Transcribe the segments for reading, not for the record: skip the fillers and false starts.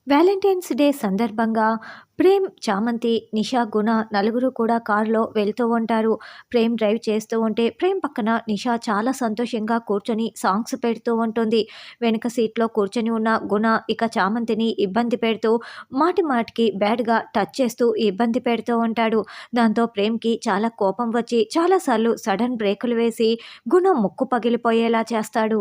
Valentine's day సందర్భంగా ప్రేమ్, చామంతి, నిషా, గుణ నలుగురు కూడా కారులో వెళ్తూ ఉంటారు. ప్రేమ్ డ్రైవ్ చేస్తూ ఉంటే ప్రేమ్ పక్కన నిషా చాలా సంతోషంగా కూర్చొని సాంగ్స్ పెడుతూ ఉంటుంది. వెనుక సీట్‌లో కూర్చొని ఉన్న గుణ ఇక చామంతిని ఇబ్బంది పెడుతూ మాటి మాటికి బ్యాడ్‌గా టచ్ చేస్తూ ఇబ్బంది పెడుతూ ఉంటాడు. దాంతో ప్రేమ్‌కి చాలా కోపం వచ్చి చాలా సార్లు సడన్ బ్రేకులు వేసి గుణ ముక్కు పగిలిపోయేలా చేస్తాడు.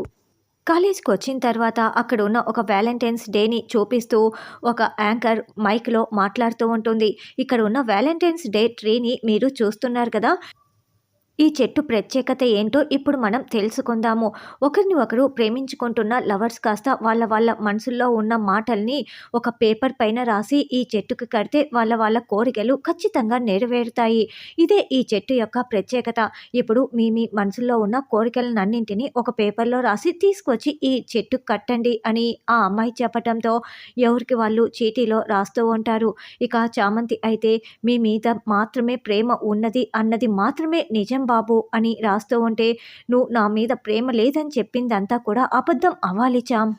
కాలేజ్‌కొచ్చిన తర్వాత అక్కడున్న ఒక వ్యాలంటైన్స్ డేని చూపిస్తూ ఒక యాంకర్ మైక్‌లో మాట్లాడుతూ ఉంటుంది. ఇక్కడ ఉన్న వ్యాలంటైన్స్ డే ట్రీని మీరు చూస్తున్నారు కదా! ఈ చెట్టు ప్రత్యేకత ఏంటో ఇప్పుడు మనం తెలుసుకుందాము. ఒకరిని ఒకరు ప్రేమించుకుంటున్న లవర్స్ కాస్త వాళ్ళ వాళ్ళ మనసుల్లో ఉన్న మాటల్ని ఒక పేపర్ పైన రాసి ఈ చెట్టుకి కడితే వాళ్ళ వాళ్ళ కోరికలు ఖచ్చితంగా నెరవేరుతాయి. ఇదే ఈ చెట్టు యొక్క ప్రత్యేకత. ఇప్పుడు మీ మీ మనసుల్లో ఉన్న కోరికలనన్నింటినీ ఒక పేపర్‌లో రాసి తీసుకొచ్చి ఈ చెట్టుకి కట్టండి అని ఆ అమ్మాయి చెప్పటంతో ఎవరికి వాళ్ళు చీటీలో రాస్తూ ఉంటారు. ఇక చామంతి అయితే మీ మీద మాత్రమే ప్రేమ ఉన్నది అన్నది మాత్రమే నిజం బాబు అని రాస్తూ ఉంటే, నువ్వు నా మీద ప్రేమ లేదని చెప్పిందంతా కూడా అబద్ధం అవ్వాలి చామ్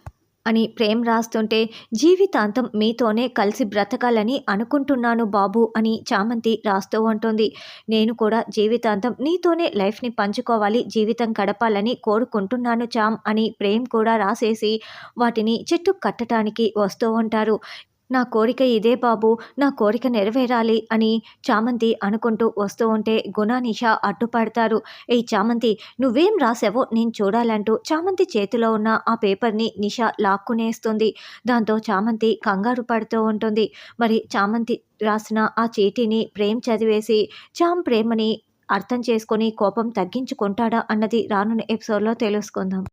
అని ప్రేమ్ రాస్తుంటే, జీవితాంతం మీతోనే కలిసి బ్రతకాలని అనుకుంటున్నాను బాబు అని చామంతి రాస్తూ ఉంటుంది. నేను కూడా జీవితాంతం నీతోనే లైఫ్‌ని పంచుకోవాలి, జీవితం గడపాలని కోరుకుంటున్నాను చామ్ అని ప్రేమ్ కూడా రాసేసి వాటిని చెట్టుకు కట్టటానికి వస్తూ ఉంటారు. నా కోరిక ఇదే బాబు, నా కోరిక నెరవేరాలి అని చామంతి అనుకుంటూ వస్తూ ఉంటే గుణ, నిష అడ్డుపడతారు. ఏయ్ చామంతి, నువ్వేం రాసావో నేను చూడాలంటూ చామంతి చేతిలో ఉన్న ఆ పేపర్‌ని నిష లాక్కునేస్తుంది. దాంతో చామంతి కంగారు పడుతూ ఉంటుంది. మరి చామంతి రాసిన ఆ చీటీని ప్రేమ్ చదివేసి చామ్ ప్రేమని అర్థం చేసుకొని కోపం తగ్గించుకుంటాడా అన్నది రానున్న ఎపిసోడ్‌లో తెలుసుకుందాం.